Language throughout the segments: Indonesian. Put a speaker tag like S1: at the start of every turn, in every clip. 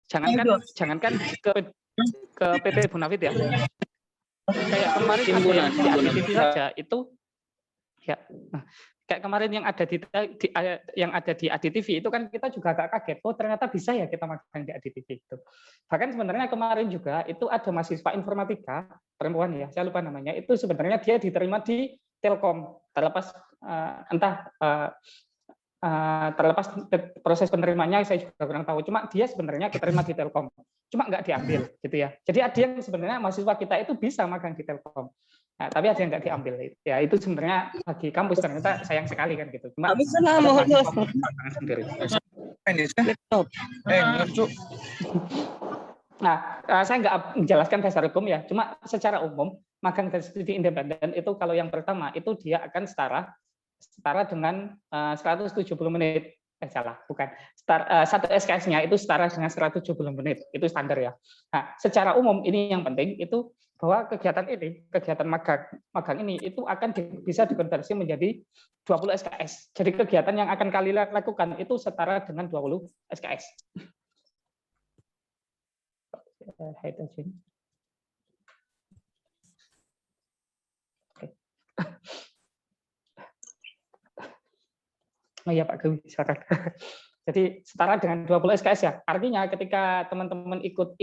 S1: jangankan ke PP Bonafit ya. Kayak kemarin ada yang di ADTV saja itu ya. Nah, kayak kemarin yang ada di ADTV itu kan kita juga agak kaget. Oh, ternyata bisa ya kita magang di ADTV itu. Bahkan sebenarnya kemarin juga itu ada mahasiswa informatika perempuan ya, saya lupa namanya. Itu sebenarnya dia diterima di Telkom. Terlepas terlepas proses penerimanya saya juga kurang tahu. Cuma dia sebenarnya diterima di Telkom. Cuma nggak diambil gitu ya. Jadi ada yang sebenarnya mahasiswa kita itu bisa magang di Telkom. Nah, tapi ada yang nggak diambil. Ya itu sebenarnya bagi kampus ternyata sayang sekali kan gitu. Cuma sendiri. Nah, saya nggak menjelaskan dasar hukum ya. Cuma secara umum magang dan studi independen itu kalau yang pertama itu dia akan setara dengan 170 menit. Salah, bukan. Satu SKS-nya itu setara dengan 170 menit. Itu standar ya. Nah, secara umum ini yang penting itu bahwa kegiatan magang ini itu akan bisa dikonversi menjadi 20 SKS. Jadi kegiatan yang akan kalian lakukan itu setara dengan 20 SKS. Oh ya Pak Gawi, silakan. Jadi setara dengan 20 SKS ya. Artinya ketika teman-teman ikut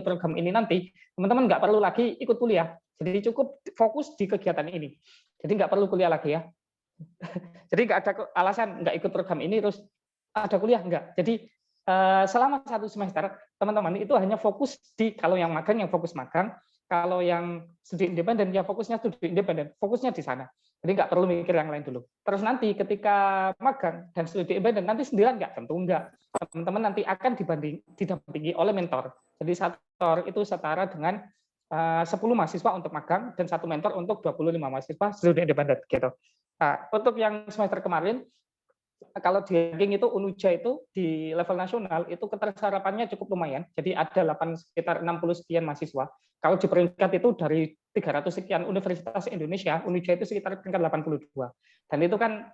S1: program ini nanti, teman-teman nggak perlu lagi ikut kuliah. Jadi cukup fokus di kegiatan ini. Jadi nggak perlu kuliah lagi ya. Jadi nggak ada alasan nggak ikut program ini terus ada kuliah nggak. Jadi selama 1 semester teman-teman itu hanya fokus di, kalau yang magang yang fokus magang, kalau yang studi independen ya fokusnya studi independen, fokusnya di sana. Jadi nggak perlu mikir yang lain dulu. Terus nanti ketika magang dan studi independen nanti sendirian nggak? Tentu nggak. Teman-teman nanti akan didampingi oleh mentor. Jadi satu mentor itu setara dengan 10 mahasiswa untuk magang dan satu mentor untuk 25 mahasiswa studi independen gitu. Nah, untuk yang semester kemarin kalau di ranking itu UNUJA itu di level nasional itu keterserapannya cukup lumayan. Jadi ada sekitar 60 sekian mahasiswa. Kalau di peringkat itu dari 300 sekian universitas Indonesia, UNUJA itu sekitar peringkat 82. Dan itu kan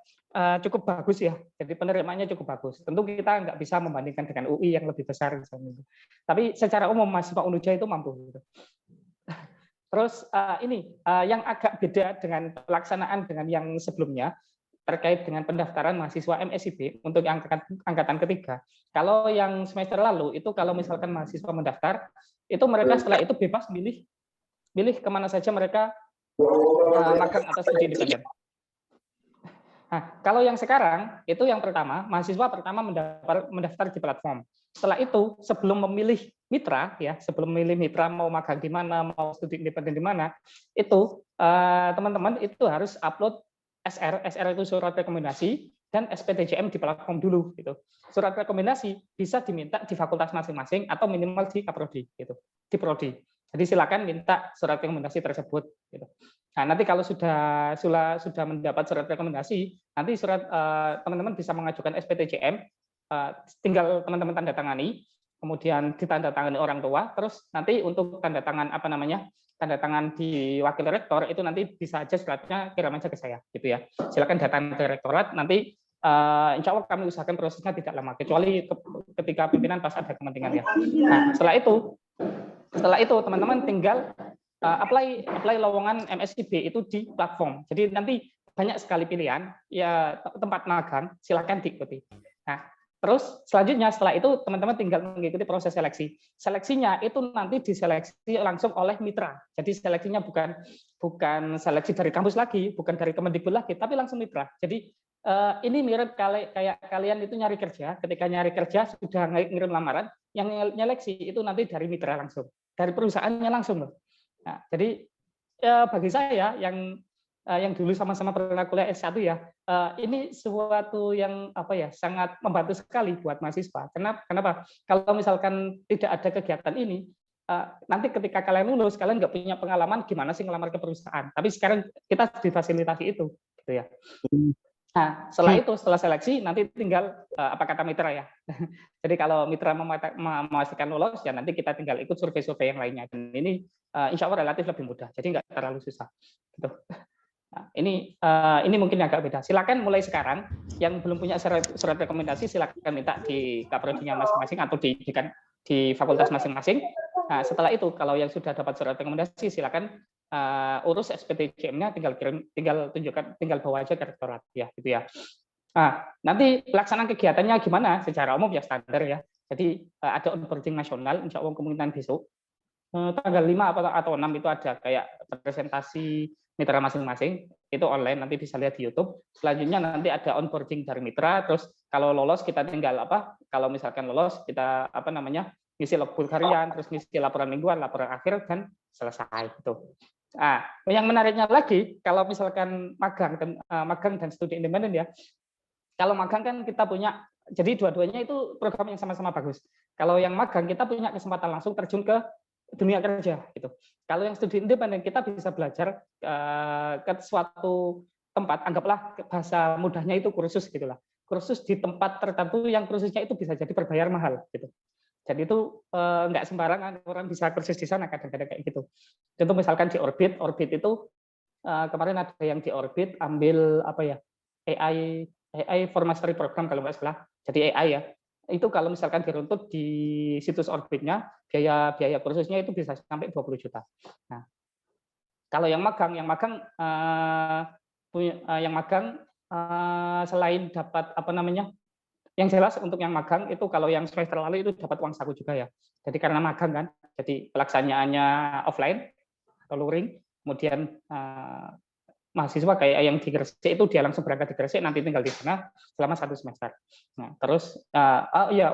S1: cukup bagus ya. Jadi penerimaannya cukup bagus. Tentu kita nggak bisa membandingkan dengan UI yang lebih besar misalnya. Tapi secara umum mahasiswa UNUJA itu mampu. Terus yang agak beda dengan pelaksanaan dengan yang sebelumnya, terkait dengan pendaftaran mahasiswa MSIB untuk angkatan ketiga. Kalau yang semester lalu itu kalau misalkan mahasiswa mendaftar, itu mereka setelah itu bebas milih kemana saja mereka magang atau studi independen. Nah, kalau yang sekarang itu yang pertama, mahasiswa pertama mendaftar di platform. Setelah itu sebelum memilih mitra ya, sebelum memilih mitra mau magang di mana, mau studi independen di mana, itu teman-teman itu harus upload SR itu surat rekomendasi dan SPTJM di platform dulu gitu. Surat rekomendasi bisa diminta di fakultas masing-masing atau minimal di Kaprodi gitu, di prodi. Jadi silakan minta surat rekomendasi tersebut gitu. Nah, nanti kalau sudah mendapat surat rekomendasi, nanti teman-teman bisa mengajukan SPTJM, tinggal teman-teman tanda tangani, kemudian ditandatangani orang tua, terus nanti untuk tanda tangan tanda tangan di wakil rektor itu nanti bisa aja suratnya kirim aja ke saya gitu ya. Silakan datang ke rektorat, nanti insya Allah kami usahakan prosesnya tidak lama kecuali ketika pimpinan pas ada kepentingan ya. Nah, setelah itu teman-teman tinggal apply lowongan MSIB itu di platform. Jadi nanti banyak sekali pilihan ya tempat magang, silakan diikuti. Nah, terus selanjutnya setelah itu teman-teman tinggal mengikuti proses seleksi. Seleksinya itu nanti diseleksi langsung oleh mitra. Jadi seleksinya bukan seleksi dari kampus lagi, bukan dari Kemendikbud lagi, tapi langsung mitra. Jadi ini mirip kayak kalian itu nyari kerja. Ketika nyari kerja sudah ngirim lamaran, yang nyeleksi itu nanti dari mitra langsung, dari perusahaannya langsung loh. Nah, jadi bagi saya yang dulu sama-sama pernah kuliah S1 ya, ini sesuatu yang sangat membantu sekali buat mahasiswa. Kenapa? Kalau misalkan tidak ada kegiatan ini, nanti ketika kalian lulus, kalian nggak punya pengalaman gimana sih ngelamar ke perusahaan. Tapi sekarang kita difasilitasi itu, gitu ya. Nah, setelah seleksi, nanti tinggal apa kata mitra ya. Jadi kalau mitra memastikan lolos, ya nanti kita tinggal ikut survei-survei yang lainnya. Dan ini insya Allah relatif lebih mudah, jadi nggak terlalu susah. Gitu. Nah, ini mungkin agak beda. Silakan mulai sekarang yang belum punya surat rekomendasi silakan minta di kaprodinya masing-masing atau di di fakultas masing-masing. Nah, setelah itu kalau yang sudah dapat surat rekomendasi silakan urus SPTJM-nya, tinggal tunjukkan, tinggal bawa aja ke rektorat ya gitu ya. Nah, nanti pelaksanaan kegiatannya gimana? Secara umum ya standar ya. Jadi ada onboarding nasional, insya Allah kemungkinan besok tanggal 5 atau 6 itu ada kayak presentasi mitra masing-masing, itu online, nanti bisa lihat di YouTube. Selanjutnya nanti ada onboarding dari mitra, terus kalau lolos kita tinggal kalau misalkan lolos kita ngisi logbook harian, terus ngisi laporan mingguan, laporan akhir, dan selesai gitu. Nah, yang menariknya lagi kalau misalkan magang dan studi independen ya. Kalau magang kan kita punya, jadi dua-duanya itu program yang sama-sama bagus. Kalau yang magang kita punya kesempatan langsung terjun ke dunia kerja gitu. Kalau yang studi independen kita bisa belajar ke suatu tempat, anggaplah bahasa mudahnya itu kursus gitulah. Kursus di tempat tertentu yang kursusnya itu bisa jadi berbayar mahal gitu. Jadi itu nggak sembarangan orang bisa kursus di sana, kadang-kadang kayak gitu. Contoh misalkan di Orbit itu kemarin ada yang di Orbit ambil AI for Mastery Program kalau nggak salah. Jadi AI ya. Itu kalau misalkan diruntut di situs Orbitnya, biaya kursusnya itu bisa sampai 20 juta. Nah, kalau yang magang selain dapat yang jelas untuk yang magang itu kalau yang semester lalu itu dapat uang saku juga ya. Jadi karena magang kan, jadi pelaksanaannya offline atau luring, kemudian mahasiswa kayak yang di Gresik itu dia langsung berangkat di Gresik, nanti tinggal di sana selama 1 semester. Nah, terus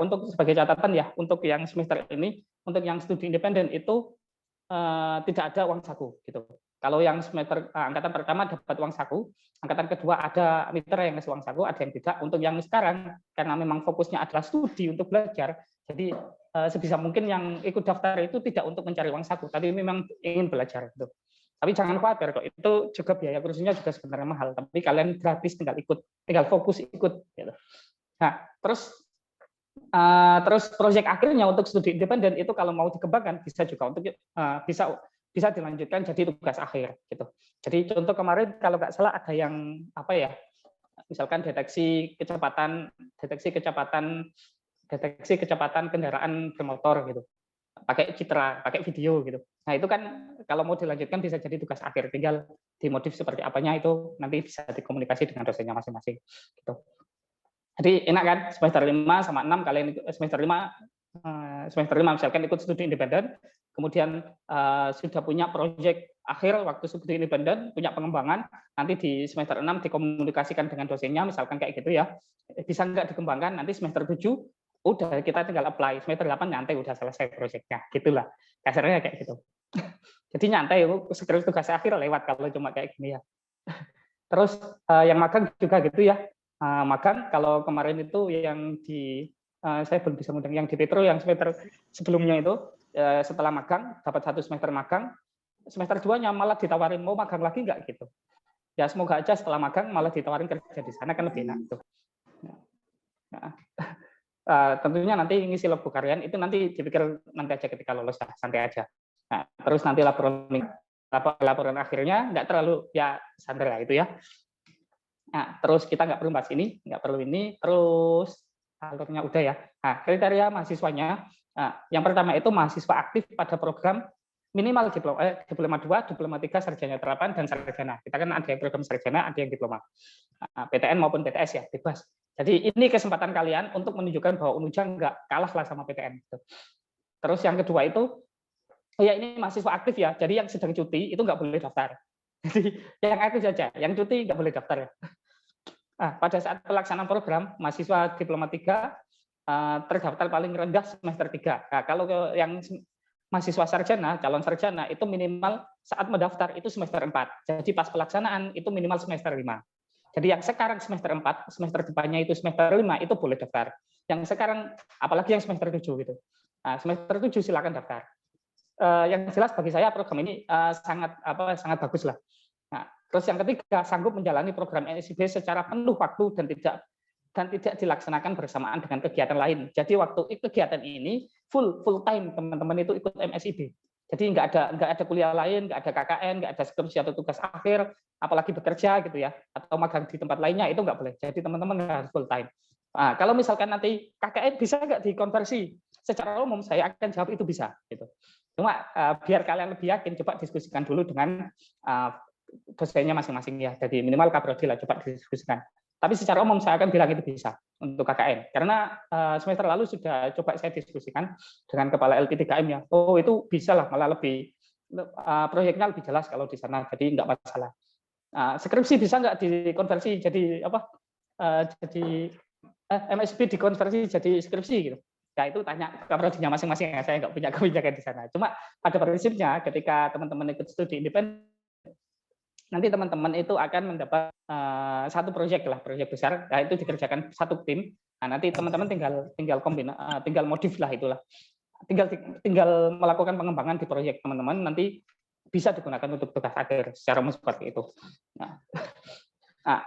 S1: untuk sebagai catatan ya, untuk yang semester ini, untuk yang studi independen itu tidak ada uang saku gitu. Kalau yang semester angkatan pertama dapat uang saku, angkatan kedua ada mitra yang ngasih uang saku, ada yang tidak. Untuk yang sekarang karena memang fokusnya adalah studi untuk belajar, jadi sebisa mungkin yang ikut daftar itu tidak untuk mencari uang saku, tapi memang ingin belajar gitu. Tapi jangan khawatir kok, itu juga biaya kursusnya juga sebenarnya mahal, tapi kalian gratis tinggal fokus ikut gitu. Nah, terus proyek akhirnya untuk studi independen itu kalau mau dikembangkan bisa juga untuk bisa dilanjutkan jadi tugas akhir gitu. Jadi contoh kemarin kalau nggak salah ada yang misalkan deteksi kecepatan kendaraan bermotor gitu, pakai citra, pakai video gitu. Nah itu kan kalau mau dilanjutkan bisa jadi tugas akhir, tinggal dimodif seperti apanya itu nanti bisa dikomunikasi dengan dosennya masing-masing gitu. Jadi enak kan, semester 5 sama 6 kalian semester 5 misalkan ikut studi independen, kemudian sudah punya proyek akhir waktu studi independen, punya pengembangan, nanti di semester 6 dikomunikasikan dengan dosennya, misalkan kayak gitu ya. Bisa nggak dikembangkan, nanti semester 7 udah kita tinggal apply, semester 8 nyantai udah selesai proyeknya, gitulah. Kasarnya kayak gitu. Jadi nyantai, segera tugas akhir lewat kalau cuma kayak gini ya. Terus yang magang juga gitu ya. Magang kalau kemarin itu yang saya belum bisa ngundang yang di Petro yang semester sebelumnya itu setelah magang dapat 1 semester magang, semester 2-nya malah ditawarin mau magang lagi nggak gitu. Ya semoga aja setelah magang malah ditawarin kerja di sana kan lebih enak tuh. Tentunya nanti ngisi logbook harian itu nanti dipikir nanti aja ketika lulus, santai aja. Nah, terus nanti laporan akhirnya nggak terlalu ya santai lah itu ya. Nah, terus kita nggak perlu bahas ini, nggak perlu ini, terus alurnya udah ya. Nah, kriteria mahasiswanya, yang pertama itu mahasiswa aktif pada program minimal diploma 2, diploma 3, sarjana terapan, dan sarjana. Kita kan ada yang program sarjana, ada yang diploma. PTN maupun PTS ya, bebas. Jadi ini kesempatan kalian untuk menunjukkan bahwa Unuja nggak kalah lah sama PTN. Terus yang kedua itu, ya ini mahasiswa aktif ya, jadi yang sedang cuti itu nggak boleh daftar. Jadi yang aktif saja, yang cuti nggak boleh daftar ya. Pada saat pelaksanaan program, mahasiswa diploma 3 terdaftar paling rendah semester 3. Nah, kalau yang mahasiswa sarjana, calon sarjana itu minimal saat mendaftar itu semester 4. Jadi pas pelaksanaan itu minimal semester 5. Jadi yang sekarang semester 4, semester depannya itu semester 5 itu boleh daftar. Yang sekarang apalagi yang semester 7 gitu. Nah, semester 7 silakan daftar. Yang jelas bagi saya program ini sangat bagus lah. Nah, terus yang ketiga, sanggup menjalani program MSIB secara penuh waktu dan tidak dilaksanakan bersamaan dengan kegiatan lain. Jadi waktu kegiatan ini full time teman-teman itu ikut MSIB. Jadi nggak ada kuliah lain, nggak ada KKN, nggak ada skripsi atau tugas akhir, apalagi bekerja gitu ya, atau magang di tempat lainnya itu nggak boleh. Jadi teman-teman harus full time. Kalau misalkan nanti KKN bisa nggak dikonversi? Secara umum saya akan jawab itu bisa. Gitu. Cuma biar kalian lebih yakin, coba diskusikan dulu dengan dosennya masing-masing ya. Jadi minimal kaprodi lah, coba didiskusikan. Tapi secara umum saya akan bilang itu bisa untuk KKN. Karena semester lalu sudah coba saya diskusikan dengan kepala LP3M ya. Oh itu bisa lah, malah lebih proyeknya lebih jelas kalau di sana. Jadi nggak masalah. Skripsi bisa nggak dikonversi jadi apa? Jadi MSP dikonversi jadi skripsi gitu. Ya itu tanya ke prodinya masing-masing ya, saya nggak punya kebijakan di sana. Cuma pada prinsipnya ketika teman-teman ikut studi independen, nanti teman-teman itu akan mendapat satu proyek lah, proyek besar, nah, itu dikerjakan satu tim. Nah, nanti teman-teman tinggal modif lah itulah, tinggal melakukan pengembangan di proyek teman-teman, nanti bisa digunakan untuk tugas akhir secara umum seperti itu. Nah,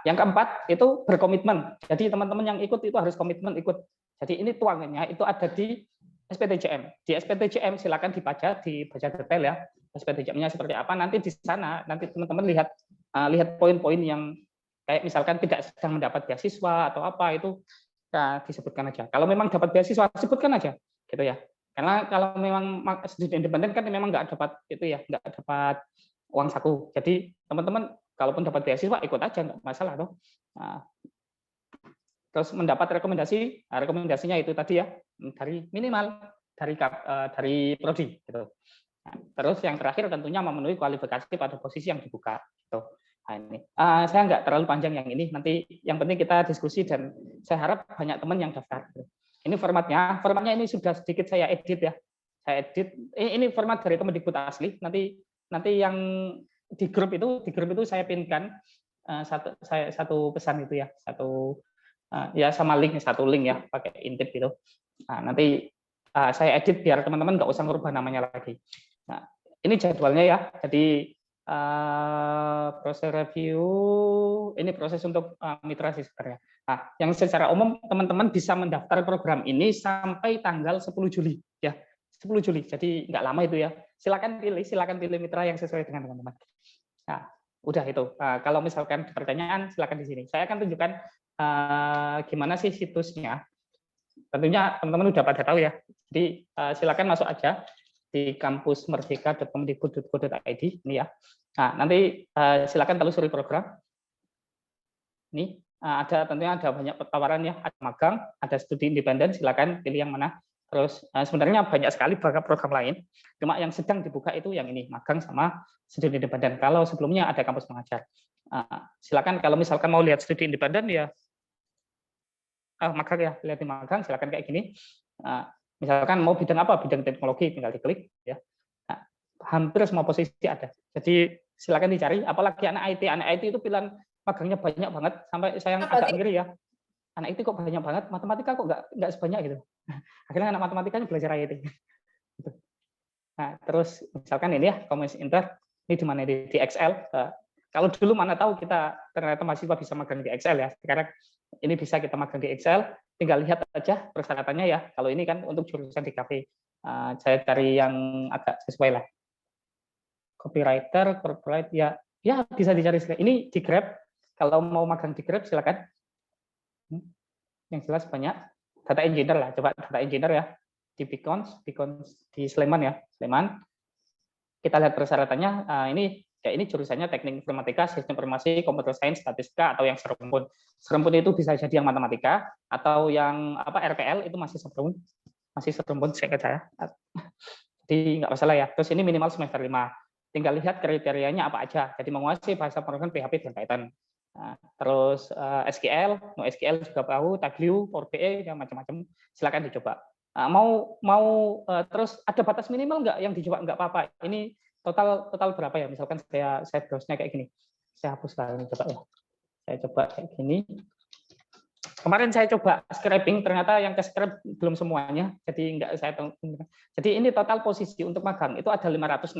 S1: yang keempat itu berkomitmen. Jadi teman-teman yang ikut itu harus komitmen ikut. Jadi ini tuangannya itu ada di SPTJM. Di SPTJM silakan dibaca detail ya. SPTJM-nya seperti apa? Nanti di sana nanti teman-teman lihat poin-poin yang kayak misalkan tidak sedang mendapat beasiswa atau apa itu ya, disebutkan aja. Kalau memang dapat beasiswa sebutkan aja, gitu ya. Karena kalau memang studi independen kan memang nggak dapat itu ya, nggak dapat uang saku. Jadi teman-teman kalaupun dapat beasiswa ikut aja nggak masalah toh. Terus mendapat rekomendasi, rekomendasinya itu tadi ya dari minimal dari prodi gitu. Terus yang terakhir tentunya memenuhi kualifikasi pada posisi yang dibuka. Gitu. Nah, ini saya nggak terlalu panjang yang ini. Nanti yang penting kita diskusi dan saya harap banyak teman yang daftar. Ini formatnya ini sudah sedikit saya edit ya. Saya edit. Ini format dari Kemendikbud asli. Nanti yang di grup itu saya pinkan satu pesan itu ya, ya sama satu link ya, pakai intip gitu. Nah, nanti saya edit biar teman-teman nggak usah ngubah namanya lagi. Nah, ini jadwalnya ya. Jadi proses review, ini proses untuk mitra sih sebenarnya. Nah, yang secara umum teman-teman bisa mendaftar program ini sampai tanggal 10 Juli ya. 10 Juli. Jadi nggak lama itu ya. Silakan pilih mitra yang sesuai dengan teman-teman. Nah, udah itu. Kalau misalkan pertanyaan silakan di sini. Saya akan tunjukkan gimana sih situsnya. Tentunya teman-teman udah pada tahu ya. Jadi silakan masuk aja di kampusmerdeka.kemendikbud.go.id ini ya. Nah, nanti silakan telusuri program. Ini tentunya ada banyak tawaran ya, ada magang, ada studi independen, silakan pilih yang mana. Terus sebenarnya banyak sekali program lain, cuma yang sedang dibuka itu yang ini, magang sama studi independen. Kalau sebelumnya ada kampus mengajar. Silakan kalau misalkan mau lihat studi independen ya magang ya, lihat di magang silakan kayak gini. Misalkan mau bidang apa, bidang teknologi tinggal diklik ya. Nah, hampir semua posisi ada. Jadi silakan dicari, apalagi anak IT itu pilihan magangnya banyak banget sampai saya agak ngiri ya. Anak IT kok banyak banget, matematika kok nggak sebanyak gitu. Akhirnya anak matematikanya belajar IT. Nah, terus misalkan ini ya, Komunis Inter, ini di mana di Excel. Kalau dulu mana tahu kita ternyata mahasiswa bisa magang di Excel ya. Sekarang ini bisa kita magang di Excel, tinggal lihat aja persyaratannya ya. Kalau ini kan untuk jurusan di KP. Saya cari yang agak sesuai lah. Copywriter, corporate ya bisa dicari. Ini di Grab. Kalau mau magang di Grab silakan. Yang jelas banyak. Data engineer lah, coba data engineer ya di Beacons di Sleman ya, Sleman. Kita lihat persyaratannya. Ini jurusannya teknik informatika, sistem informasi, computer science, statistika atau yang serumpun. Serumpun itu bisa jadi yang matematika atau yang RPL itu masih serumpun saya percaya. Jadi nggak masalah ya. Terus ini minimal semester 5. Tinggal lihat kriterianya apa aja. Jadi menguasai bahasa pemrograman PHP dan Python. Terus SQL, NoSQL juga tahu, Taglio, Power BI, ya macam-macam. Silakan dicoba. Terus ada batas minimal nggak yang dicoba? Nggak apa-apa. Ini total berapa ya? Misalkan saya browse-nya kayak gini. Saya hapus kali coba ya. Saya coba kayak gini. Kemarin saya coba scraping, ternyata yang ke scrap belum semuanya. Jadi nggak saya tahu. Jadi ini total posisi untuk magang itu ada 506.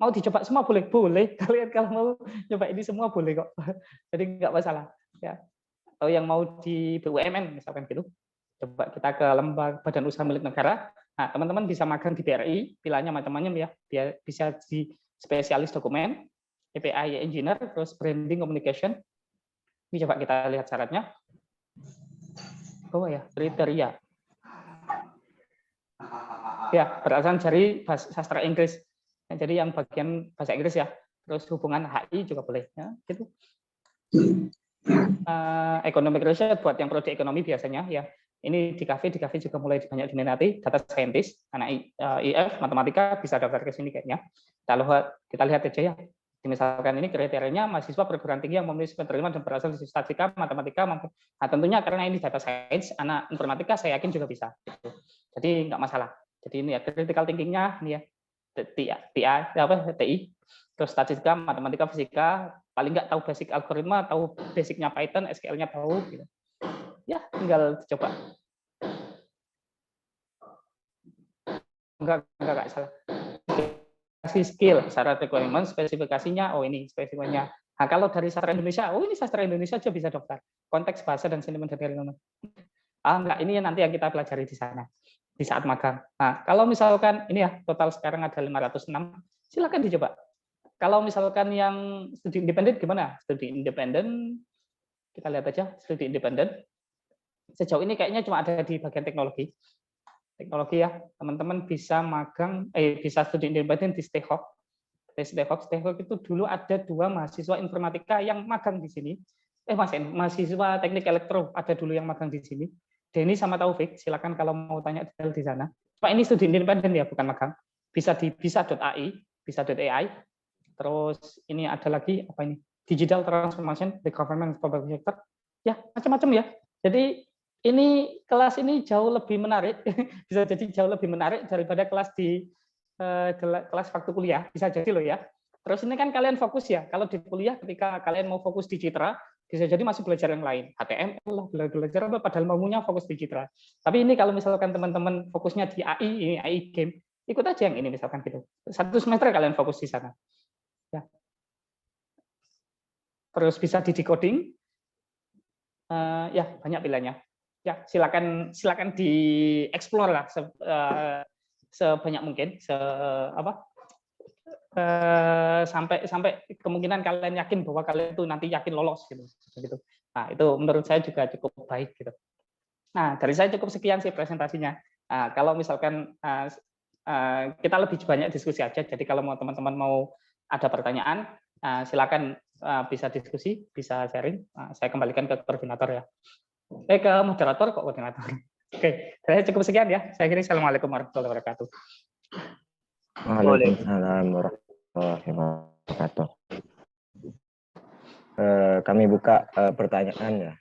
S1: Mau dicoba semua boleh, kalian kalau mau coba ini semua boleh kok, jadi nggak masalah ya. Atau yang mau di BUMN misalkan gitu, coba kita ke lembaga badan usaha milik negara. Nah teman-teman bisa magang di BRI, pilihannya macam-macam ya, bisa di spesialis dokumen, API engineer, terus branding communication. Ini coba kita lihat syaratnya. Oh ya, kriteria. Ya, berasal dari sastra Inggris. Jadi yang bagian bahasa Inggris ya. Terus hubungan HI juga boleh ya, gitu. Economic research buat yang prodi ekonomi biasanya ya. Ini di kafe juga mulai banyak diminati. Data scientist, anak IF, matematika bisa daftar ke sini kayaknya. Kita lihat aja ya. Misalkan ini kriterianya mahasiswa perguruan tinggi yang memenuhi penerima dan berasal dari statistika, matematika, nah tentunya karena ini data science, anak informatika saya yakin juga bisa. Jadi nggak masalah. Jadi ini ya critical thinking-nya ini ya TI, terus statistika, matematika, fisika, paling nggak tahu basic algoritma, tahu basicnya Python, SQL-nya tahu. Gitu. Ya tinggal coba. Enggak salah. Skill, syarat requirement, spesifikasinya, oh ini spesifikasinya. Nah, kalau dari sastra Indonesia, oh ini sastra Indonesia aja bisa daftar. Konteks bahasa dan sentimen dari enggak, ini nanti yang kita pelajari di sana, di saat magang. Nah, kalau misalkan, ini ya, total sekarang ada 506, silakan dicoba. Kalau misalkan yang studi independen gimana? Studi independen, kita lihat aja, studi independen. Sejauh ini kayaknya cuma ada di bagian teknologi. Teknologi ya, teman-teman bisa magang, bisa studi independen di Stehok. Stehok itu dulu ada 2 mahasiswa informatika yang magang di sini. Mahasiswa teknik elektro ada dulu yang magang di sini. Denny sama Taufik, silakan kalau mau tanya detail di sana. Pak ini studi independen ya, bukan magang. Bisa di bisa.ai, bisa.ai. Terus ini ada lagi apa ini? Digital transformation, the government public sector. Ya, macam-macam ya. Jadi ini kelas ini jauh lebih menarik, bisa jadi jauh lebih menarik daripada kelas di kelas waktu kuliah, bisa jadi loh ya. Terus ini kan kalian fokus ya, kalau di kuliah ketika kalian mau fokus di citra, bisa jadi masih belajar yang lain, HTML lah, belajar apa, padahal maunya fokus di citra. Tapi ini kalau misalkan teman-teman fokusnya di AI, ini AI game, ikut aja yang ini misalkan gitu. 1 semester kalian fokus di sana. Ya. Terus bisa di decoding, ya banyak pilihannya. Ya silakan dieksplor lah sebanyak mungkin, sampai kemungkinan kalian yakin bahwa kalian itu nanti yakin lolos gitu. Nah itu menurut saya juga cukup baik gitu. Nah dari saya cukup sekian sih presentasinya. Nah, kalau misalkan kita lebih banyak diskusi aja. Jadi kalau mau teman-teman mau ada pertanyaan, silakan bisa diskusi, bisa sharing. Saya kembalikan ke koordinator ya. Ke moderator kok koordinator. Oke, saya cukup sekian ya. Saya kira assalamualaikum warahmatullahi wabarakatuh.
S2: Waalaikumsalam warahmatullahi wabarakatuh. Kami buka pertanyaan ya,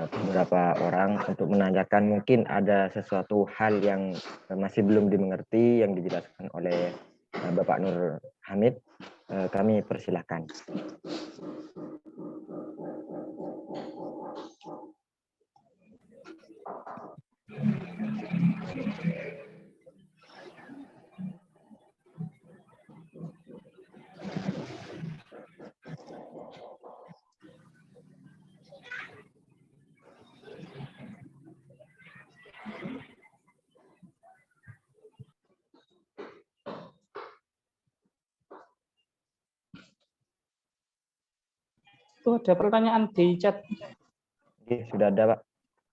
S2: beberapa orang untuk menanyakan mungkin ada sesuatu hal yang masih belum dimengerti yang dijelaskan oleh Bapak Nur Hamid. Kami persilahkan.
S1: Itu ada pertanyaan di chat.
S2: Sudah ada Pak,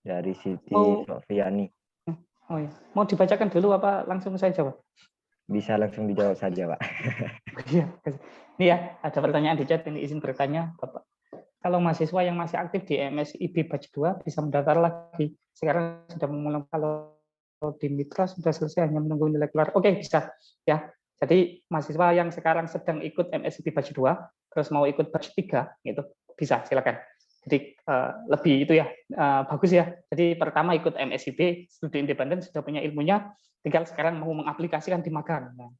S2: dari Siti Sofiani.
S1: Oh ya, mau dibacakan dulu apa langsung saya jawab?
S2: Bisa langsung dijawab saja Pak.
S1: Iya, ini ya ada pertanyaan di chat, ini izin bertanya Bapak. Kalau mahasiswa yang masih aktif di MSIB batch 2 bisa mendaftar lagi. Sekarang sudah memulai, kalau di Mitra sudah selesai hanya menunggu nilai keluar. Oke, bisa ya. Jadi mahasiswa yang sekarang sedang ikut MSIB batch 2 terus mau ikut batch 3 gitu, bisa silakan. Jadi lebih itu ya, bagus ya. Jadi pertama ikut MSIB, studi independen, sudah punya ilmunya, tinggal sekarang mau mengaplikasikan di magang. Nah,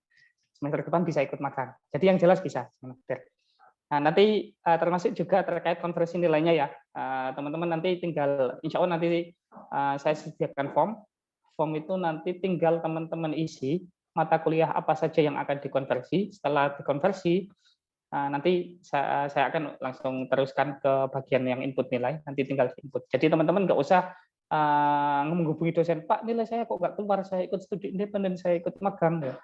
S1: semester depan bisa ikut magang. Jadi yang jelas bisa. Nah, nanti termasuk juga terkait konversi nilainya ya, teman-teman nanti tinggal, insya Allah nanti saya sediakan form itu nanti tinggal teman-teman isi mata kuliah apa saja yang akan dikonversi. Setelah dikonversi, nanti saya akan langsung teruskan ke bagian yang input nilai, nanti tinggal input. Jadi teman-teman nggak usah menghubungi dosen, Pak nilai saya kok nggak keluar, saya ikut studi independen, saya ikut magang. Ya.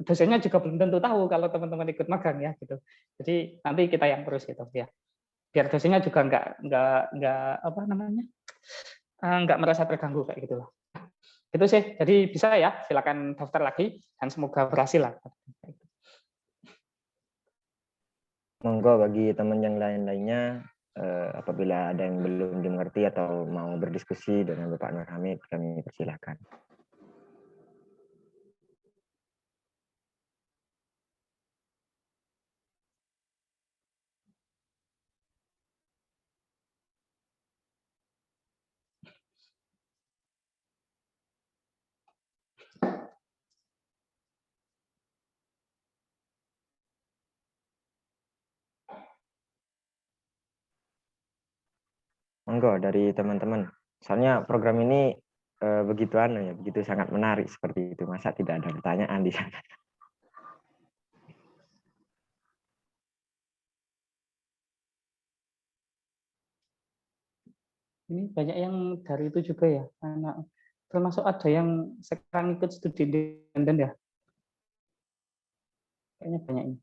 S1: Dosennya juga belum tentu tahu kalau teman-teman ikut magang ya gitu. Jadi nanti kita yang terus gitu ya. Biar dosennya juga nggak apa namanya, nggak merasa terganggu kayak gitu loh. Itu sih. Jadi bisa ya, silakan daftar lagi dan semoga berhasil lah.
S2: Monggo bagi teman yang lain-lainnya, apabila ada yang belum dimengerti atau mau berdiskusi dengan Bapak Nur Hamid, kami persilahkan. Monggo dari teman-teman. Soalnya program ini begitu ya, begitu sangat menarik seperti itu. Masa tidak ada pertanyaan di sana?
S1: Ini banyak yang dari itu juga ya, anak. Termasuk ada yang sekarang ikut studi independen ya. Kayaknya banyak ini.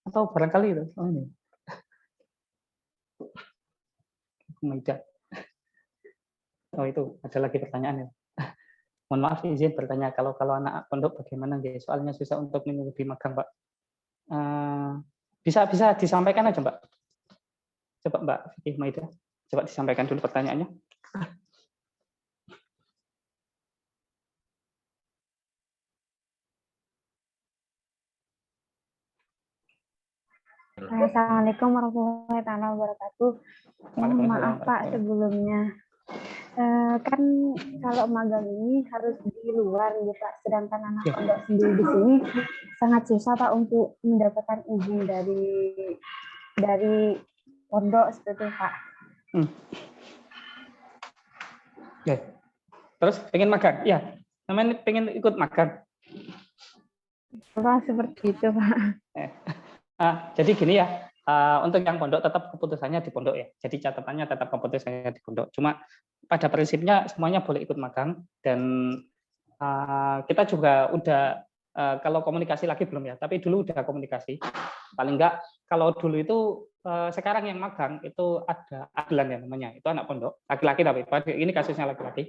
S1: Atau barangkali itu. Oh ini. Tidak. Oh itu, ada lagi pertanyaan ya. Mohon maaf izin bertanya, kalau anak pondok bagaimana guys? Soalnya susah untuk mengikuti magang, Pak. Bisa disampaikan aja, Mbak. Coba Mbak Fikih Maida, coba disampaikan dulu pertanyaannya.
S3: Assalamualaikum warahmatullahi wabarakatuh. Maaf Pak sebelumnya. Kan kalau magang ini harus di luar ya Pak, sedangkan anak pondok sendiri di sini sangat susah Pak untuk mendapatkan izin dari pondok seperti itu Pak.
S1: Ya. Terus pengen magang? Ya, namanya pengen ikut magang.
S3: Wah, seperti itu Pak.
S1: Jadi gini ya, untuk yang pondok tetap keputusannya di pondok ya. Jadi catatannya tetap keputusannya di pondok. Cuma pada prinsipnya semuanya boleh ikut magang dan kita juga udah kalau komunikasi lagi belum ya, tapi dulu udah komunikasi. Paling enggak kalau dulu itu sekarang yang magang itu ada Adlan ya namanya, itu anak pondok, laki-laki tapi ini kasusnya laki-laki.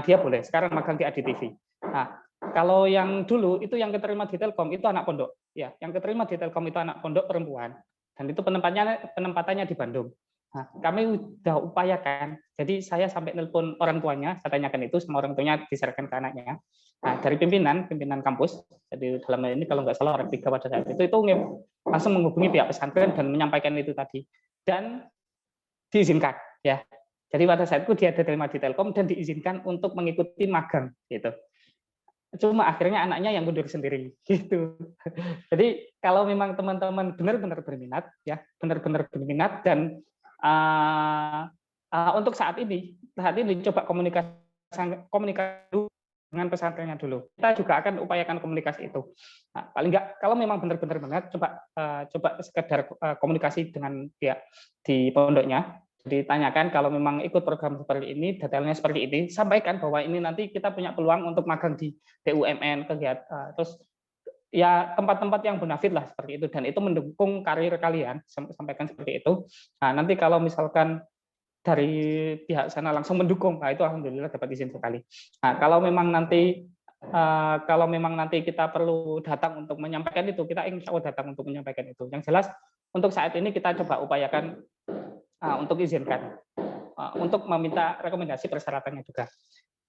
S1: Dia boleh sekarang magang di ADTV. Nah, kalau yang dulu itu yang keterima di Telkom itu anak pondok, ya. Yang keterima di Telkom itu anak pondok perempuan, dan itu penempatannya di Bandung. Nah, kami udah upayakan. Jadi saya sampai nelpon orang tuanya, saya tanyakan itu sama orang tuanya diserahkan ke anaknya. Nah, dari pimpinan kampus, jadi dalam hal ini kalau nggak salah orang 3 pada saat itu langsung menghubungi pihak pesantren dan menyampaikan itu tadi dan diizinkan, ya. Jadi pada saat itu dia diterima di Telkom dan diizinkan untuk mengikuti magang, gitu. Cuma akhirnya anaknya yang mundur sendiri gitu. Jadi kalau memang teman-teman benar-benar berminat ya, benar-benar berminat dan untuk saat ini coba komunikasi dengan pesantrennya dulu. Kita juga akan upayakan komunikasi itu. Nah, paling enggak kalau memang benar-benar minat coba sekedar komunikasi dengan pihak di pondoknya. Ditanyakan kalau memang ikut program seperti ini, detailnya seperti ini, sampaikan bahwa ini nanti kita punya peluang untuk magang di BUMN, kegiatan, terus ya tempat-tempat yang bonafit lah seperti itu, dan itu mendukung karir kalian, sampaikan seperti itu. Nah, nanti kalau misalkan dari pihak sana langsung mendukung, nah itu alhamdulillah dapat izin sekali. Nah, kalau memang nanti kita perlu datang untuk menyampaikan itu, kita insya Allah datang untuk menyampaikan itu. Yang jelas untuk saat ini kita coba upayakan untuk izinkan, untuk meminta rekomendasi persyaratannya juga.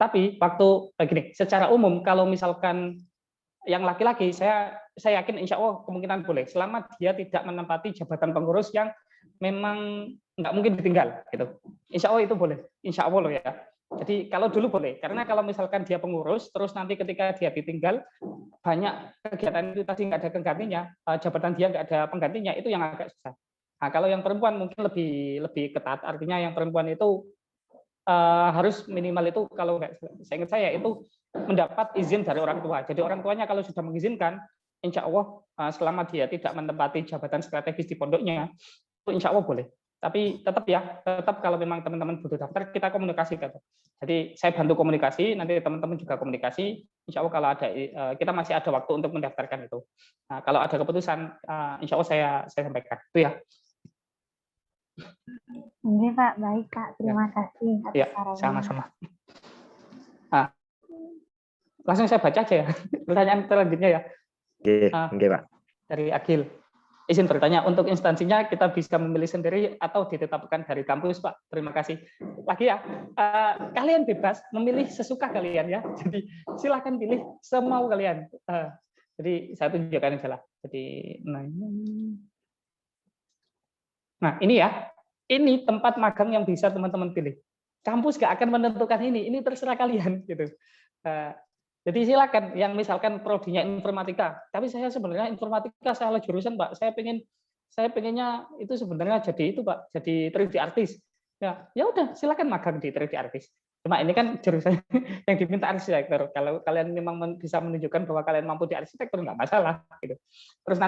S1: Tapi waktu gini, secara umum kalau misalkan yang laki-laki, saya yakin insya Allah kemungkinan boleh, selama dia tidak menempati jabatan pengurus yang memang nggak mungkin ditinggal, gitu. Insya Allah itu boleh, insya Allah loh ya. Jadi kalau dulu boleh, karena kalau misalkan dia pengurus, terus nanti ketika dia ditinggal, banyak kegiatan itu tadi nggak ada penggantinya, jabatan dia nggak ada penggantinya, itu yang agak susah. Nah, kalau yang perempuan mungkin lebih ketat, artinya yang perempuan itu harus minimal itu, kalau nggak saya ingat saya itu mendapat izin dari orang tua. Jadi orang tuanya kalau sudah mengizinkan, insya Allah selama dia tidak menempati jabatan strategis di pondoknya, itu insya Allah boleh. Tapi tetap kalau memang teman-teman butuh daftar, kita komunikasikan. Jadi saya bantu komunikasi, nanti teman-teman juga komunikasi. Insya Allah kalau ada, kita masih ada waktu untuk mendaftarkan itu. Nah, kalau ada keputusan, insya Allah saya sampaikan. Itu ya.
S3: Oke Pak, baik Pak. Terima kasih atas
S1: Ya,
S3: sarannya.
S1: sama-sama. Nah, langsung saya baca aja ya. Pertanyaan selanjutnya ya.
S2: Oke, Pak.
S1: Dari Agil. Izin bertanya, untuk instansinya kita bisa memilih sendiri atau ditetapkan dari kampus, Pak? Terima kasih. Lagi ya, kalian bebas memilih sesuka kalian ya. Jadi silakan pilih semau kalian. Jadi saya tunjukkan salah. Jadi nah ini ya, ini tempat magang yang bisa teman-teman pilih. Kampus nggak akan menentukan ini terserah kalian gitu. Jadi silakan yang misalkan prodinya informatika, tapi saya sebenarnya informatika salah jurusan Pak. Saya pengennya itu sebenarnya jadi itu Pak, jadi 3D artist. Ya udah silakan magang di 3D artist. Cuma ini kan jurusan yang diminta arsitektur. Kalau kalian memang bisa menunjukkan bahwa kalian mampu di arsitektur nggak masalah gitu. Terus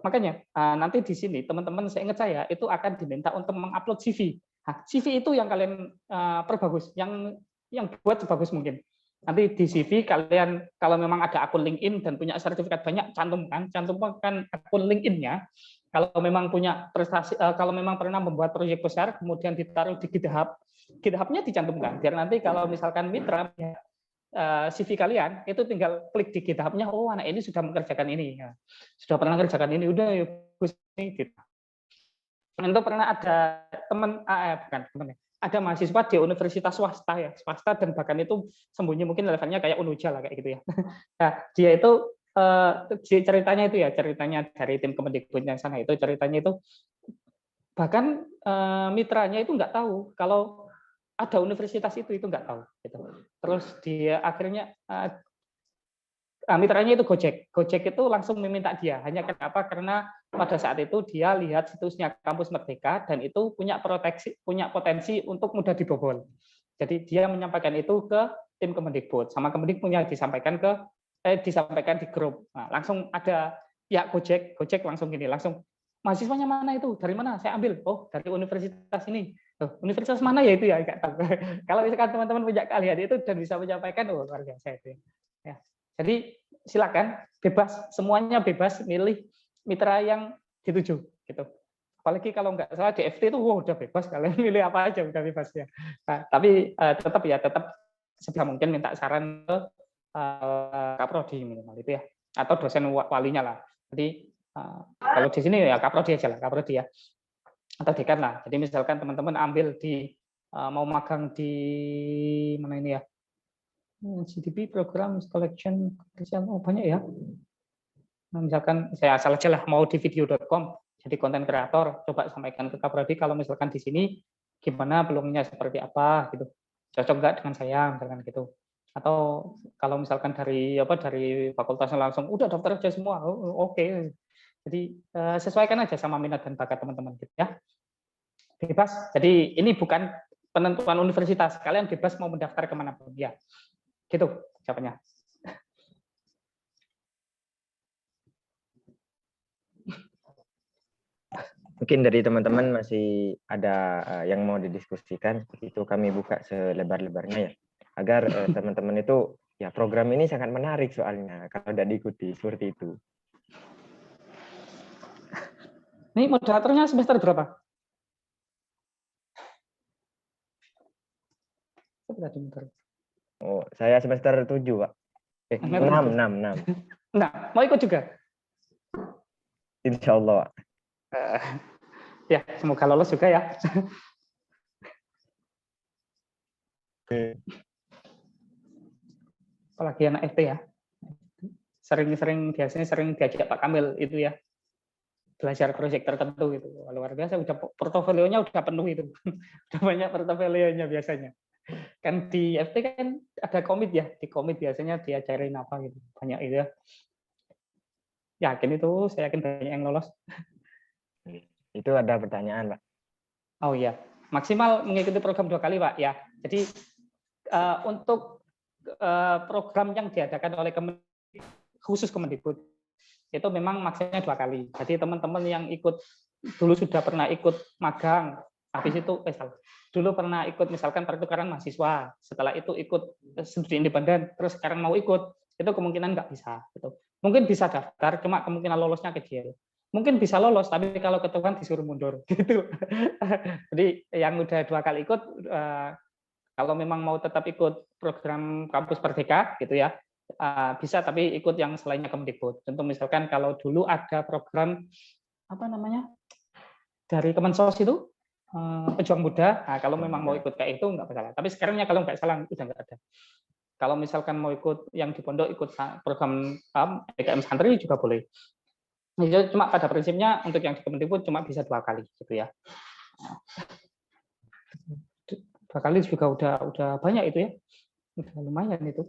S1: makanya nanti di sini teman-teman seingat saya itu akan diminta untuk mengupload CV. Nah, CV itu yang kalian perbagus, yang buat sebagus mungkin. Nanti di CV kalian kalau memang ada akun LinkedIn dan punya sertifikat banyak, cantumkan akun LinkedIn-nya. Kalau memang punya prestasi, kalau memang pernah membuat proyek besar, kemudian ditaruh di GitHub, GitHub-nya dicantumkan. Biar nanti kalau misalkan mitra CV kalian itu tinggal klik di GitHub-nya, oh anak ini sudah mengerjakan ini, ya. Sudah pernah mengerjakan ini, udah ya bagus nih gitu. Itu pernah ada teman, bukan teman ya, ada mahasiswa di universitas swasta ya, swasta dan bahkan itu sembunyi mungkin levelnya kayak Unuja lah kayak gitu ya. Nah, dia itu ceritanya itu ya, ceritanya dari tim Kemendikbud yang sana itu ceritanya itu bahkan mitranya itu nggak tahu kalau ada universitas itu nggak tahu gitu. Terus dia akhirnya mitranya itu Gojek itu langsung meminta dia. Hanya kenapa? Karena pada saat itu dia lihat situsnya Kampus Merdeka dan itu punya potensi untuk mudah dibobol. Jadi dia menyampaikan itu ke tim Kemendikbud, sama Kemendikbudnya disampaikan di grup. Nah, langsung ada pihak Gojek langsung gini, langsung mahasiswanya mana itu? Dari mana? Saya ambil. Oh, dari universitas ini. Universitas mana ya itu ya? Enggak tahu. Kalau misalkan teman-teman punya keahlian itu dan bisa menyampaikan, oh luar biasa itu. Ya. Jadi silakan bebas, semuanya bebas milih mitra yang dituju gitu. Apalagi kalau nggak salah di FT itu udah bebas, kalian milih apa aja udah bebas ya. Nah, tapi tetap sebisa mungkin minta saran ke Kaprodi minimal itu ya, atau dosen walinya lah. Jadi kalau di sini ya Kaprodi aja lah, Kaprodi ya, atau dekan lah. Jadi misalkan teman-teman ambil di mau magang di mana ini ya, CDP program collection banyak ya. Nah, misalkan saya asal aja lah mau di video.com jadi konten kreator, coba sampaikan ke Kaprodi kalau misalkan di sini gimana peluangnya seperti apa gitu, cocok nggak dengan saya misalkan gitu. Atau kalau misalkan dari fakultasnya langsung udah daftar aja semua, oke. Jadi sesuaikan aja sama minat dan bakat teman-teman gitu ya. Bebas. Jadi ini bukan penentuan universitas, kalian bebas mau mendaftar kemanapun ya. Gitu jawabannya.
S2: Mungkin dari teman-teman masih ada yang mau didiskusikan, itu kami buka selebar-lebarnya ya, agar teman-teman itu ya program ini sangat menarik soalnya kalau tidak diikuti seperti itu.
S1: Ini moderatornya semester berapa?
S2: Oh, saya semester 7, Pak. 6.
S1: Nah, mau ikut juga?
S2: Insya Allah.
S1: Ya, semoga lolos juga ya. Apalagi anak FT ya. Biasanya sering diajak Pak Kamil itu ya. Belajar proyek tertentu gitu. Luar biasa, udah portofolionya udah penuh itu. Udah banyak portofolionya biasanya. Kan di FT kan ada komit ya, di komit biasanya diajarin apa gitu. Banyak itu ya. Yakin itu, saya yakin banyak yang lolos.
S2: Itu ada pertanyaan, Pak.
S1: Oh iya, maksimal mengikuti program 2 kali, Pak ya. Jadi untuk program yang diadakan oleh khusus Kemendikbud itu memang maksimalnya 2 kali. Jadi teman-teman yang ikut dulu sudah pernah ikut magang habis itu dulu pernah ikut misalkan pertukaran mahasiswa, setelah itu ikut studi independen, terus sekarang mau ikut, itu kemungkinan nggak bisa. Gitu. Mungkin bisa daftar, cuma kemungkinan lolosnya kecil. Mungkin bisa lolos, tapi kalau ketuaan disuruh mundur. Gitu. Jadi yang udah 2 kali ikut, kalau memang mau tetap ikut program Kampus Merdeka, gitu ya, bisa, tapi ikut yang selainnya Kemdikbud. Contoh misalkan kalau dulu ada program apa namanya dari Kemensos itu pejuang muda. Nah, kalau memang mau ikut kayak itu nggak masalah. Tapi sekarangnya kalau nggak salah udah nggak ada. Kalau misalkan mau ikut yang di pondok ikut program PKM santri juga boleh. Jadi cuma pada prinsipnya untuk yang di Kemdikbud cuma bisa 2 kali gitu ya. 2 kali juga udah banyak itu ya. Udah lumayan itu.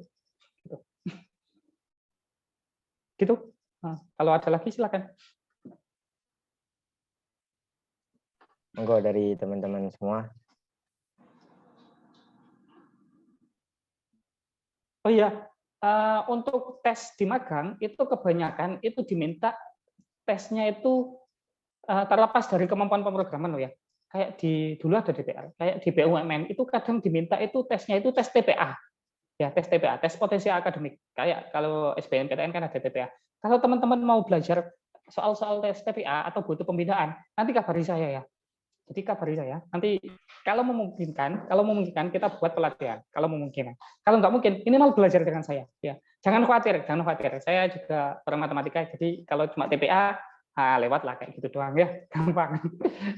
S1: Gitu. Nah, kalau ada lagi silakan.
S2: Monggo dari teman-teman semua.
S1: Oh iya, untuk tes di magang itu kebanyakan itu diminta tesnya itu terlepas dari kemampuan pemrograman loh ya. Kayak dulu ada DPR, kayak di BUMN itu kadang diminta itu tesnya itu tes TPA. Ya, tes TPA, tes potensial akademik. Kayak kalau SBMPTN kan ada TPA. Kalau teman-teman mau belajar soal-soal tes TPA atau butuh pembinaan, nanti kabari saya ya. Jadi kabari saya. Nanti kalau memungkinkan kita buat pelatihan. Kalau memungkinkan. Kalau nggak mungkin, ini mau belajar dengan saya. Ya, jangan khawatir. Saya juga orang matematika. Jadi kalau cuma TPA, lewat lah kayak gitu doang ya, gampang.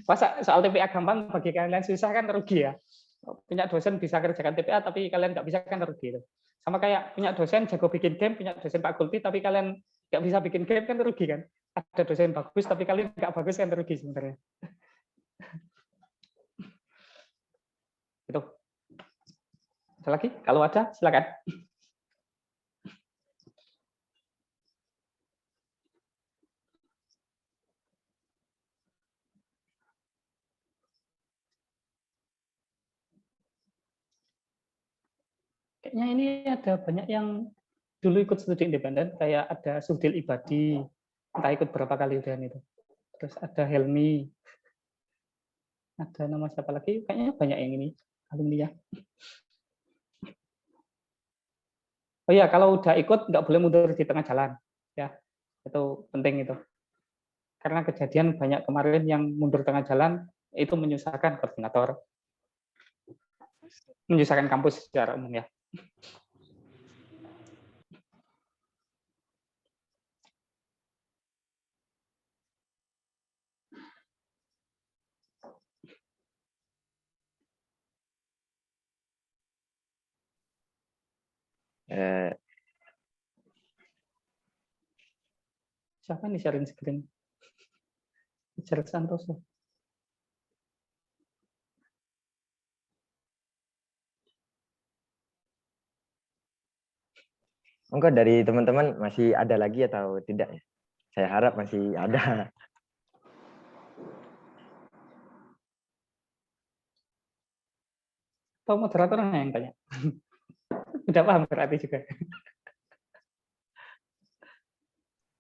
S1: Masa soal TPA gampang bagi kalian susah kan rugi ya. Punya dosen bisa kerjakan TPA tapi kalian nggak bisa kan rugi itu. Sama kayak punya dosen jago bikin game, punya dosen Pak Gulti tapi kalian nggak bisa bikin game kan rugi kan. Ada dosen bagus tapi kalian nggak bagus kan rugi sebenarnya. Itu. Ada lagi? Kalau ada silakan. Kayaknya ini ada banyak yang dulu ikut studi independen, kayak ada Sudil Ibadi, entah ikut berapa kali udah itu. Terus ada Helmi, ada nama siapa lagi? Kayaknya banyak yang ini alumni ya. Oh iya, kalau udah ikut nggak boleh mundur di tengah jalan, ya itu penting itu. Karena kejadian banyak kemarin yang mundur tengah jalan itu menyusahkan koordinator, menyusahkan kampus secara umum ya. Siapa nih sharing screen? Richard Santoso.
S2: Monggo dari teman-teman masih ada lagi atau tidak ya? Saya harap masih ada.
S1: Atau moderatornya yang tanya? Udah paham berarti juga.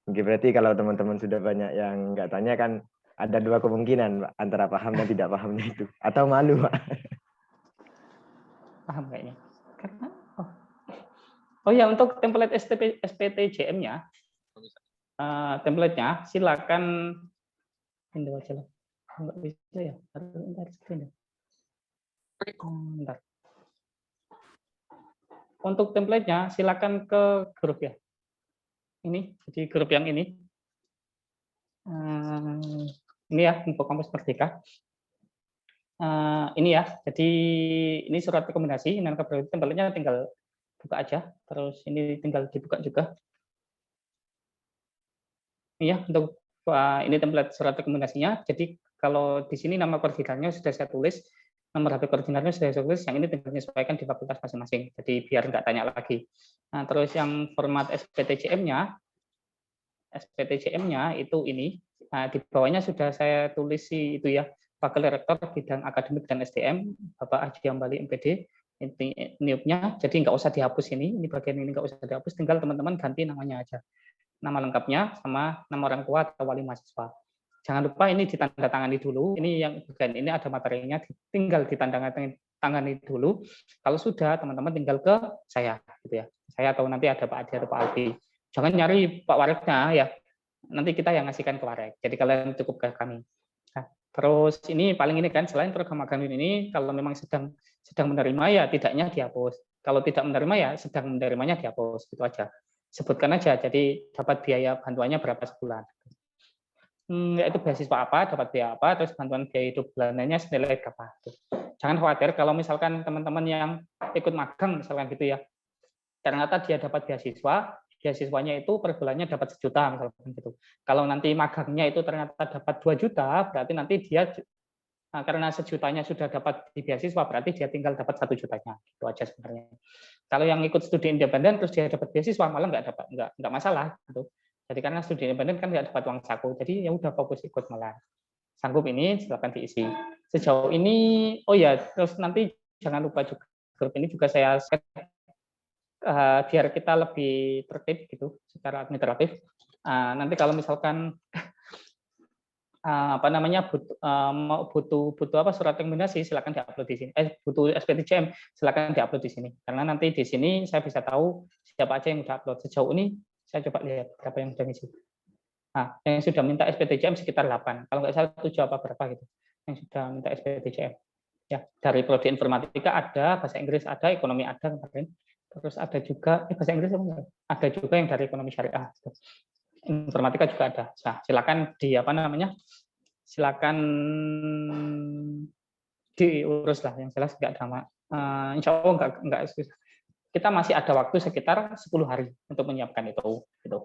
S2: Oke, berarti kalau teman-teman sudah banyak yang nggak tanya kan ada 2 kemungkinan, Pak, antara paham dan tidak pahamnya itu. Atau malu, Pak.
S1: Paham kayaknya. Karena oh ya, untuk template SPTJM-nya, template-nya silakan Indo aja lah. Nggak bisa ya, harus ntar screen ya. Bentar. Untuk template-nya silakan ke grup ya. Ini, jadi grup yang ini. Ini ya, Info Kampus Merdeka. Ini ya, jadi ini surat rekomendasi, dan template-nya tinggal buka aja, terus ini tinggal dibuka juga. Iya, untuk ini template surat rekomendasinya. Jadi kalau di sini nama koordinatornya sudah saya tulis, nomor HP koordinatornya sudah saya tulis, yang ini tinggal menyesuaikan di fakultas masing-masing. Jadi biar nggak tanya lagi. Nah, terus yang format SPTJM-nya itu ini. Nah, di bawahnya sudah saya tulis itu ya, Wakil Rektor Bidang Akademik dan SDM, Bapak Haji Ambali MPD, NIUP-nya. Jadi nggak usah dihapus ini bagian ini nggak usah dihapus, tinggal teman-teman ganti namanya aja. Nama lengkapnya sama nama orang tua atau wali mahasiswa. jangan lupa ini ditandatangani dulu. Ini yang bagian ini ada materinya, tinggal ditandatangani dulu. Kalau sudah, teman-teman tinggal ke saya, gitu ya. Saya atau nanti ada Pak Adi atau Pak Aldi. Jangan nyari Pak Wareknya ya. Nanti kita yang ngasihkan ke Warek. Jadi kalian cukup ke kami. Nah, terus ini paling ini kan, selain program magang ini, kalau memang sedang menerima ya tidaknya dihapus. Kalau tidak menerima ya sedang menerimanya dihapus, gitu aja. Sebutkan aja, jadi dapat biaya bantuannya berapa sebulan. Yaitu beasiswa apa, dapat biaya apa, terus bantuan biaya hidup bulanannya senilai berapa. Jangan khawatir kalau misalkan teman-teman yang ikut magang misalkan gitu ya, ternyata dia dapat beasiswanya itu per bulannya dapat 1 juta misalkan gitu. Kalau nanti magangnya itu ternyata dapat 2 juta, berarti nanti dia karena 1 jutanya sudah dapat di beasiswa, berarti dia tinggal dapat 1 jutanya. Itu aja sebenarnya. Kalau yang ikut studi independen terus dia dapat beasiswa, malah nggak masalah gitu. Jadi karena studi independen kan nggak dapat uang saku, jadi ya udah fokus ikut malah. Sanggup ini silakan diisi. Sejauh ini, oh ya, terus nanti jangan lupa juga grup ini juga saya set biar kita lebih tertib gitu secara administratif. Nanti kalau misalkan butuh apa surat rekomendasi silakan diupload di sini. Butuh SPTJM silakan diupload di sini. Karena nanti di sini saya bisa tahu siapa aja yang sudah upload. Sejauh ini saya coba lihat berapa yang sudah ngisi. Nah, yang sudah minta SPTJM sekitar 8. Kalau nggak salah 7 apa berapa gitu. Yang sudah minta SPTJM. Ya, dari prodi informatika ada, bahasa Inggris ada, ekonomi ada kemarin. Terus ada juga bahasa Inggris ada juga yang dari ekonomi syariah. Informatika juga ada. Nah, silakan silakan diurus lah, yang jelas nggak drama. Insya Allah nggak kita masih ada waktu sekitar 10 hari untuk menyiapkan itu. Gitu.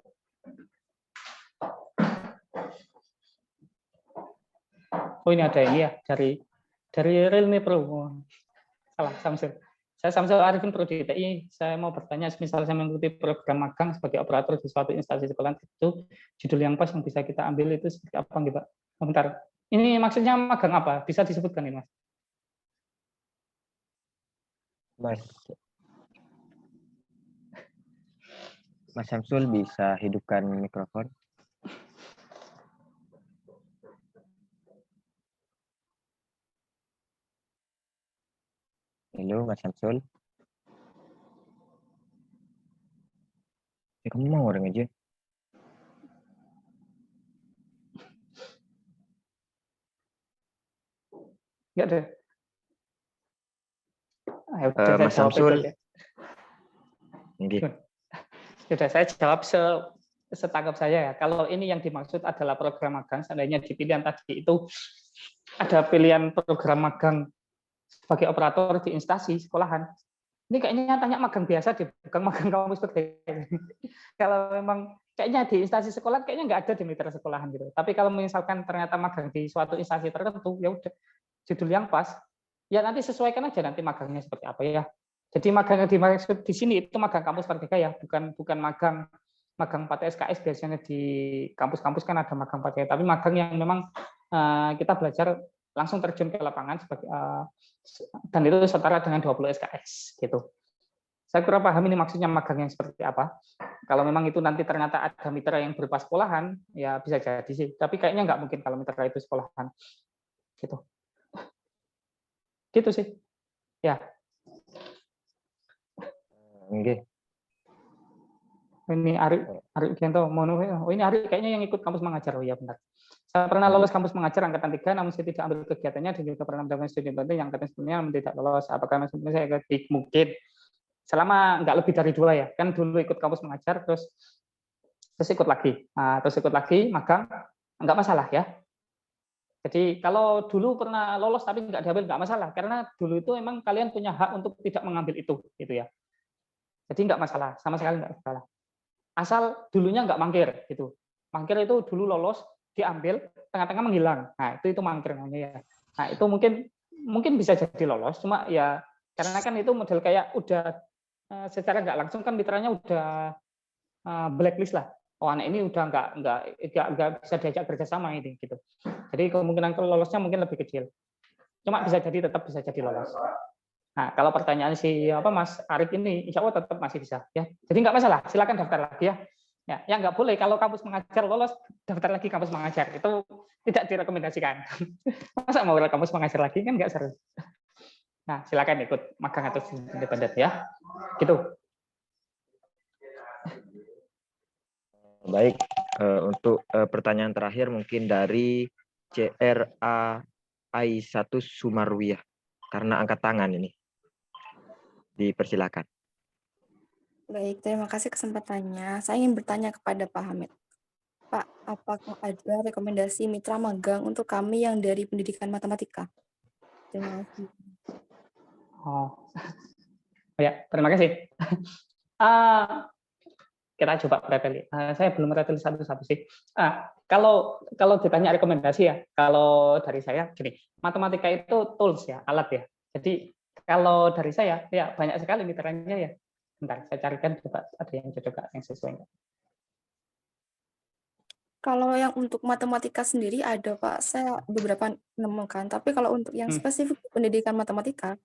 S1: Oh ini ada ini ya dari Realme Pro. Salah Samsul. Saya Samsul Arifin Pro di ITI. Saya mau bertanya, misal saya mengikuti program magang sebagai operator di suatu instansi sekolah itu, judul yang pas yang bisa kita ambil itu seperti apa nih Pak? Bentar. Ini maksudnya magang apa? Bisa disebutkan ini Mas?
S2: Mas Samsul bisa hidupkan mikrofon. Halo Mas Samsul. Kamu mau orang aja?
S1: Enggak deh.
S2: Mas Samsul.
S1: Sudah saya jawab setangkap saya ya. Kalau ini yang dimaksud adalah program magang, seandainya di pilihan tadi itu ada pilihan program magang sebagai operator di instansi sekolahan. Ini kayaknya tanya magang biasa deh, bukan magang kampus PTN. Kalau memang kayaknya di instansi sekolah kayaknya nggak ada di mitra sekolahan gitu. Tapi kalau misalkan ternyata magang di suatu instansi tertentu, ya udah judul yang pas. Ya nanti sesuaikan aja nanti magangnya seperti apa ya. Jadi magang yang dimaksud di sini itu magang kampus Merdeka ya, bukan magang 4 SKS biasanya di kampus-kampus kan ada magang 4, tapi magang yang memang kita belajar langsung terjun ke lapangan sebagai dan itu setara dengan 20 SKS gitu. Saya kurang paham ini maksudnya magang yang seperti apa. Kalau memang itu nanti ternyata ada mitra yang berupa sekolahan, ya bisa jadi sih. Tapi kayaknya nggak mungkin kalau mitra itu sekolahan. Gitu. Gitu sih. Ya.
S2: Oke.
S1: Ini Ari Gento, oh ini Ari kayaknya yang ikut kampus mengajar. Oh iya benar. Saya pernah lolos kampus mengajar angkatan 3, namun saya tidak ambil kegiatannya dan juga pernah mendapatkan studi penting yang angkatan sebelumnya namun tidak lolos. Apakah maksudnya saya ketik mungkin selama nggak lebih dari 2 ya. Kan dulu ikut kampus mengajar terus ikut lagi. Terus ikut lagi magang nggak masalah ya. Jadi kalau dulu pernah lolos tapi nggak diambil nggak masalah karena dulu itu memang kalian punya hak untuk tidak mengambil itu gitu ya. Jadi nggak masalah, sama sekali nggak masalah. Asal dulunya nggak mangkir gitu. Mangkir itu dulu lolos diambil tengah-tengah menghilang. Nah itu mangkir namanya ya. Nah itu mungkin bisa jadi lolos, cuma ya karena kan itu model kayak udah secara nggak langsung kan mitranya udah blacklist lah. Oh anak ini udah nggak bisa diajak kerjasama ini gitu. Jadi kemungkinan lolosnya mungkin lebih kecil. Cuma tetap bisa jadi lolos. Nah kalau pertanyaan si Mas Arif ini, insya Allah tetap masih bisa ya. Jadi nggak masalah, silakan daftar lagi ya. Ya nggak boleh kalau kampus mengajar lolos daftar lagi kampus mengajar, itu tidak direkomendasikan. Masa mau kampus mengajar lagi kan nggak seru. Nah, silakan ikut magang atau studi independen ya. Gitu.
S2: Baik, untuk pertanyaan terakhir mungkin dari CRA I1 Sumarwiyah, karena angkat tangan ini. Dipersilakan.
S4: Baik, terima kasih kesempatannya. Saya ingin bertanya kepada Pak Hamid. Pak, apakah ada rekomendasi mitra magang untuk kami yang dari pendidikan matematika? Terima kasih.
S1: Oh, ya, terima kasih. Kita coba preteli. Saya belum preteli satu-satu sih. Kalau ditanya rekomendasi ya, kalau dari saya gini, matematika itu tools ya, alat ya. Jadi kalau dari saya ya banyak sekali mitranya ya. Bentar, saya carikan coba ada yang cocok nggak, yang sesuai nggak.
S4: Kalau yang untuk matematika sendiri ada, Pak. Saya beberapa menemukan. Tapi kalau untuk yang spesifik pendidikan matematika,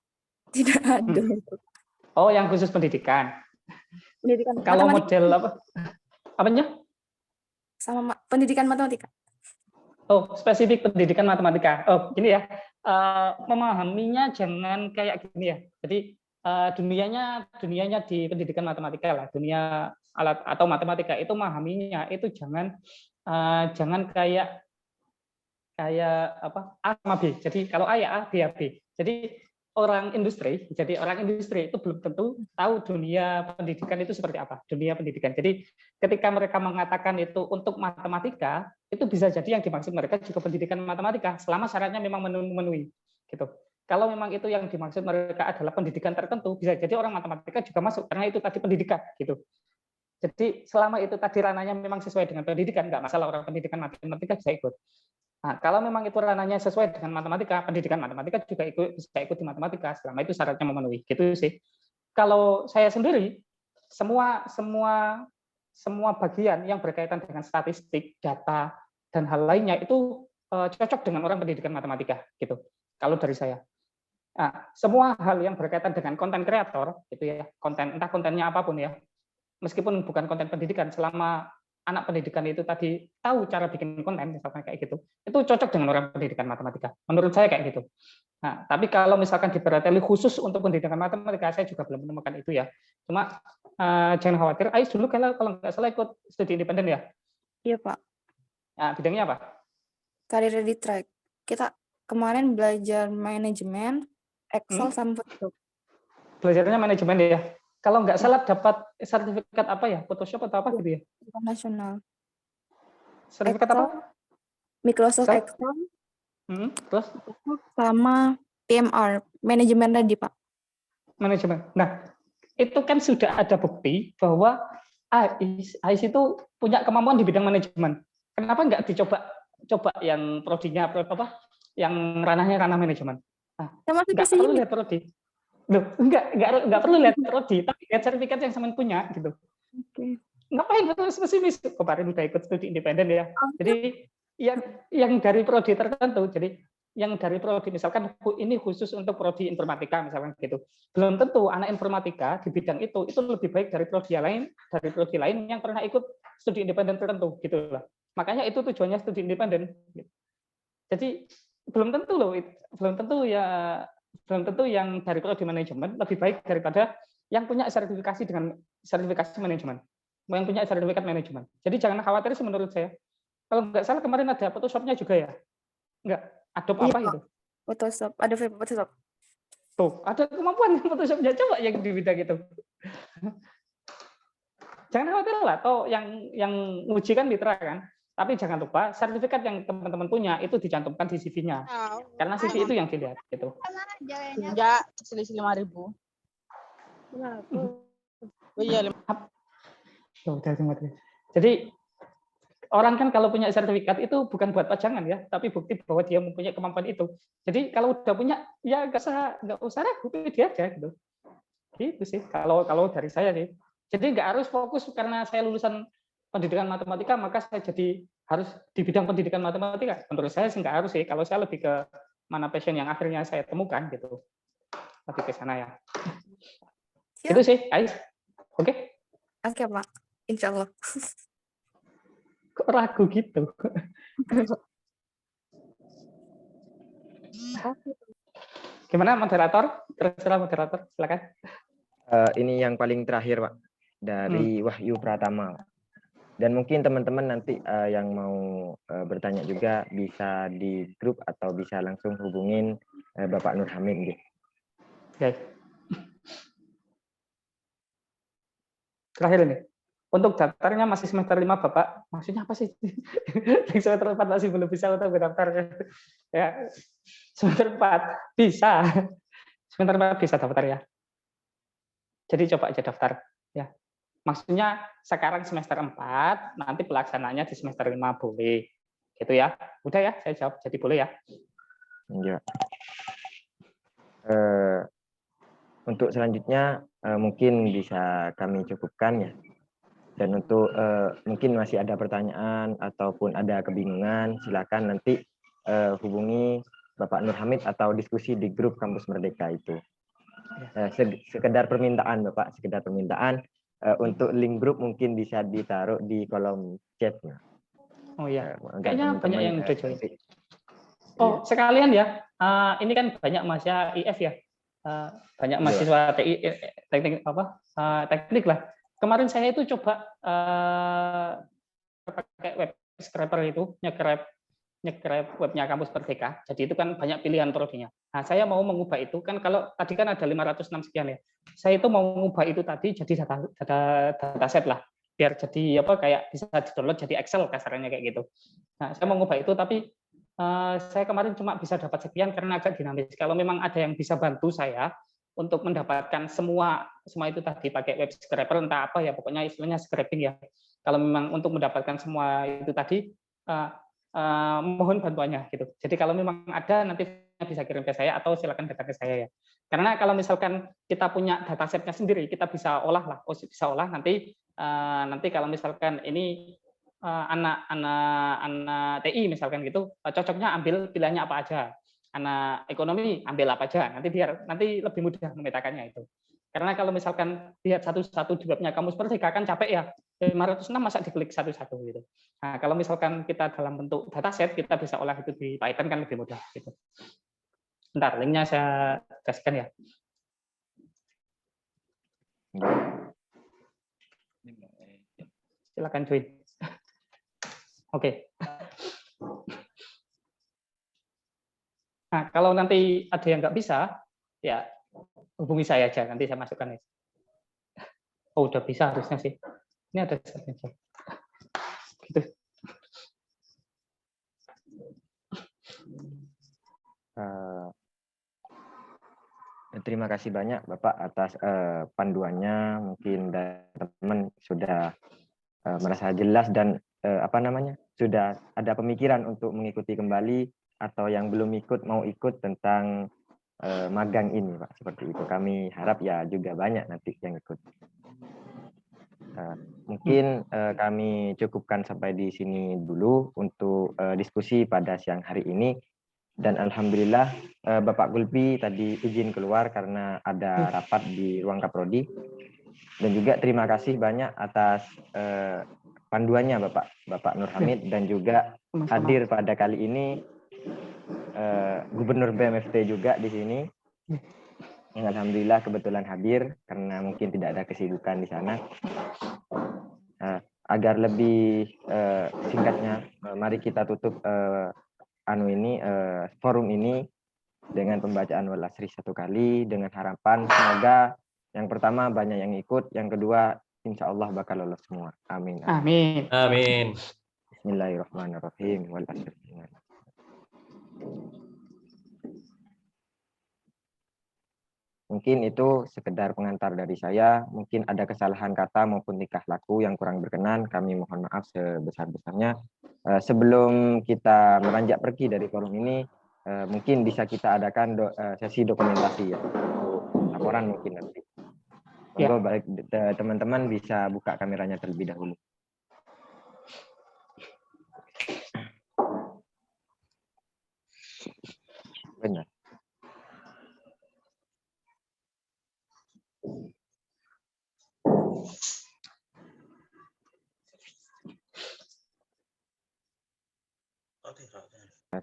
S4: tidak ada.
S1: Oh, yang khusus pendidikan.
S4: Pendidikan
S1: Kalau
S4: matematika
S1: model apa? Apanya?
S4: sama pendidikan matematika.
S1: Oh, spesifik pendidikan matematika. Oh, gini ya. Memahaminya jangan kayak gini ya. Jadi dunianya di pendidikan matematika lah, dunia alat atau matematika itu memahaminya itu jangan kayak apa A sama B. Jadi kalau A ya A, B ya B. Jadi orang industri itu belum tentu tahu dunia pendidikan itu seperti apa, dunia pendidikan. Jadi ketika mereka mengatakan itu untuk matematika, itu bisa jadi yang dimaksud mereka juga pendidikan matematika selama syaratnya memang memenuhi gitu. Kalau memang itu yang dimaksud mereka adalah pendidikan tertentu, bisa jadi orang matematika juga masuk karena itu tadi pendidikan gitu. Jadi selama itu tadi ranahnya memang sesuai dengan pendidikan, nggak masalah orang pendidikan matematika bisa ikut. Nah, kalau memang itu ranahnya sesuai dengan matematika, pendidikan matematika juga bisa ikut di matematika selama itu syaratnya memenuhi. Gitu sih. Kalau saya sendiri, semua bagian yang berkaitan dengan statistik, data, dan hal lainnya itu cocok dengan orang pendidikan matematika gitu. Kalau dari saya. Nah, semua hal yang berkaitan dengan konten kreator, gitu ya, entah kontennya apapun ya, meskipun bukan konten pendidikan, selama anak pendidikan itu tadi tahu cara bikin konten, misalkan kayak gitu, itu cocok dengan orang pendidikan matematika. Menurut saya kayak gitu. Nah, tapi kalau misalkan dipreteli khusus untuk pendidikan matematika, saya juga belum menemukan itu ya. Cuma jangan khawatir, Ais dulu kalau nggak salah ikut studi independen ya?
S4: Iya, Pak.
S1: Nah, bidangnya apa?
S4: Career Ready Track. Kita kemarin belajar manajemen, Excel, sama Photoshop.
S1: Belajarnya manajemen ya? Kalau nggak salah dapat sertifikat apa ya? Photoshop atau apa gitu ya?
S4: Internasional.
S1: Sertifikat
S4: Excel,
S1: apa?
S4: Microsoft Excel,
S1: Terus?
S4: sama PMR, manajemen tadi, Pak.
S1: Manajemen. Nah, itu kan sudah ada bukti bahwa AIS itu punya kemampuan di bidang manajemen. Kenapa nggak dicoba yang prodinya apa? Yang ranahnya ranah manajemen. Nah, nggak perlu lihat prodi. Loh, nggak perlu lihat prodi, tapi lihat sertifikat yang semen punya gitu.
S4: Oke.
S1: Ngapain harus pesimis? Kemarin udah ikut studi independen ya. Jadi yang dari prodi tertentu, jadi yang dari prodi misalkan ini khusus untuk prodi informatika misalkan gitu. Belum tentu anak informatika di bidang itu lebih baik dari prodi lain yang pernah ikut studi independen tertentu gitu lah. Makanya itu tujuannya studi independen. Jadi belum tentu yang dari prodi manajemen lebih baik daripada yang punya sertifikasi manajemen, yang punya sertifikat manajemen. Jadi jangan khawatir sih menurut saya. Kalau nggak salah kemarin ada Photoshop-nya juga ya? Nggak, Adobe apa itu?
S4: Photoshop, ada Photoshop.
S1: Tuh, ada kemampuan Photoshop-nya, coba yang di bidang itu. Jangan khawatir lah, toh yang nguji kan mitra kan. Tapi jangan lupa sertifikat yang teman-teman punya itu dicantumkan di CV-nya. Karena CV itu yang dilihat gitu.
S5: Ya, selisih 5.000. Oh iya,
S1: jadi orang kan kalau punya sertifikat itu bukan buat pajangan ya, tapi bukti bahwa dia mempunyai kemampuan itu. Jadi kalau udah punya, ya nggak usah ragu, dia aja gitu. Gitu sih. Kalau dari saya sih. Jadi nggak harus fokus karena saya lulusan pendidikan matematika maka saya jadi harus di bidang pendidikan matematika. Menurut saya sih nggak harus sih. Kalau saya lebih ke mana passion yang akhirnya saya temukan gitu. Lebih ke sana ya. Itu sih, Ais. Oke.
S4: Oke, Pak. Insya Allah.
S1: Kok ragu gitu? Gimana moderator? Terserah moderator, silakan.
S2: Ini yang paling terakhir, Pak, dari Wahyu Pratama. Dan mungkin teman-teman nanti yang mau bertanya juga bisa di grup atau bisa langsung hubungin Bapak Nur Hamid gitu.
S1: Oke. Terakhir ini. Untuk daftarnya masih semester 5, Bapak. Maksudnya apa sih? Semester 4 masih belum bisa untuk mendaftar. Ya, semester 4 bisa. Semester 4 bisa daftar ya. Jadi coba aja daftar ya. Maksudnya sekarang semester 4, nanti pelaksananya di semester 5 boleh. Gitu ya. Udah ya, saya jawab. Jadi boleh ya.
S2: Ya. Untuk selanjutnya mungkin bisa kami cukupkan ya. Dan untuk mungkin masih ada pertanyaan ataupun ada kebingungan, silakan nanti hubungi Bapak Nur Hamid atau diskusi di grup Kampus Merdeka itu. Sekedar permintaan Bapak, sekedar permintaan untuk link grup mungkin bisa ditaruh di kolom chatnya.
S1: Oh iya,
S2: agar
S1: kayaknya banyak yang udah join. Oh,
S2: iya.
S1: sekalian ya, ini kan banyak mahasiswa IF ya, banyak mahasiswa TI, teknik apa, teknik lah. Kemarin saya itu coba pakai web scraper itu, nge-grab webnya Kampus Merdeka. Jadi itu kan banyak pilihan prodinya. Nah, saya mau mengubah itu kan, kalau tadi kan ada 506 sekian ya. Saya itu mau mengubah itu tadi jadi dataset lah, biar jadi apa, kayak bisa di-download jadi Excel kasarnya kayak gitu. Nah, saya mau mengubah itu, tapi saya kemarin cuma bisa dapat sekian karena agak dinamis. Kalau memang ada yang bisa bantu saya untuk mendapatkan semua itu tadi pakai web scraper entah apa ya, pokoknya istilahnya scraping ya. Kalau memang untuk mendapatkan semua itu tadi, mohon bantuannya gitu. Jadi kalau memang ada nanti bisa kirim ke saya atau silakan datang ke saya ya. Karena kalau misalkan kita punya datasetnya sendiri, kita bisa olah lah, bisa olah nanti kalau misalkan ini anak TI misalkan gitu, cocoknya ambil pilihannya apa aja. Anak ekonomi ambil apa aja. Nanti lebih mudah memetakannya itu. Karena kalau misalkan lihat satu-satu di webnya Kampus Merdeka kan capek ya. 506 masa diklik satu-satu gitu. Nah, kalau misalkan kita dalam bentuk dataset, kita bisa olah itu di Python kan lebih mudah gitu. Bentar, linknya saya kasihkan ya. Silakan join. Oke. Nah, kalau nanti ada yang nggak bisa, ya hubungi saya aja, nanti saya masukkan. Oh, udah bisa harusnya sih. Ini ada gitu.
S2: Terima kasih banyak Bapak atas panduannya. Mungkin teman-teman sudah merasa jelas dan sudah ada pemikiran untuk mengikuti kembali, atau yang belum ikut mau ikut tentang magang ini, Pak. Seperti itu. Kami harap ya juga banyak nanti yang ikut. Mungkin kami cukupkan sampai di sini dulu untuk diskusi pada siang hari ini. Dan alhamdulillah Bapak Gulpi tadi izin keluar karena ada rapat di ruang Kaprodi. Dan juga terima kasih banyak atas panduannya Bapak Nur Hamid, dan juga hadir pada kali ini Gubernur BMFT juga di sini. Yang alhamdulillah kebetulan hadir karena mungkin tidak ada kesibukan di sana. Agar lebih singkatnya, mari kita tutup forum ini dengan pembacaan wal asri 1 kali, dengan harapan semoga yang pertama banyak yang ikut, yang kedua insya Allah bakal lolos semua. Amin.
S1: Amin.
S6: Amin.
S2: Bismillahirrahmanirrahim. Wal asri. Mungkin itu sekedar pengantar dari saya. Mungkin ada kesalahan kata maupun tingkah laku yang kurang berkenan, kami mohon maaf sebesar-besarnya. Sebelum kita beranjak pergi dari forum ini, mungkin bisa kita adakan sesi dokumentasi ya, untuk laporan mungkin nanti. Monggo, baik teman-teman bisa buka kameranya terlebih dahulu. Benar.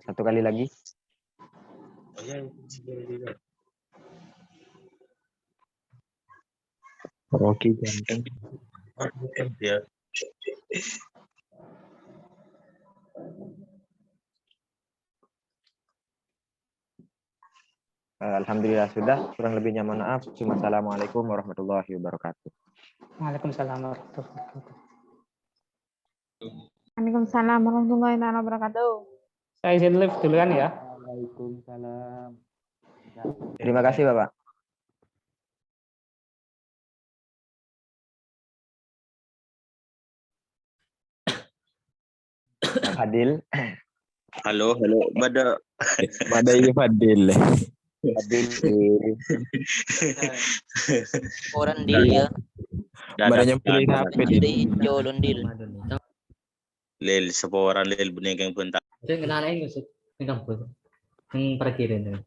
S2: satu kali lagi.
S6: Rocky ganteng.
S7: Ya.
S2: Alhamdulillah sudah. Kurang lebihnya mohon maaf. Wassalamualaikum warahmatullahi wabarakatuh.
S1: Waalaikumsalam warahmatullahi wabarakatuh.
S3: Waalaikumsalam warahmatullahi wabarakatuh.
S1: Saya izin live duluan ya.
S6: Waalaikumsalam.
S2: Terima kasih Bapak. Pak Fadil.
S7: Halo, pada
S6: Fadil.
S2: Fadil.
S8: Orang deal ya.
S6: Badannya pilih HP di
S8: Hijau londil.
S7: Lel seorang lel boneka yang bentar.
S9: Saya kenal aja maksud yang kampus, yang parkiran.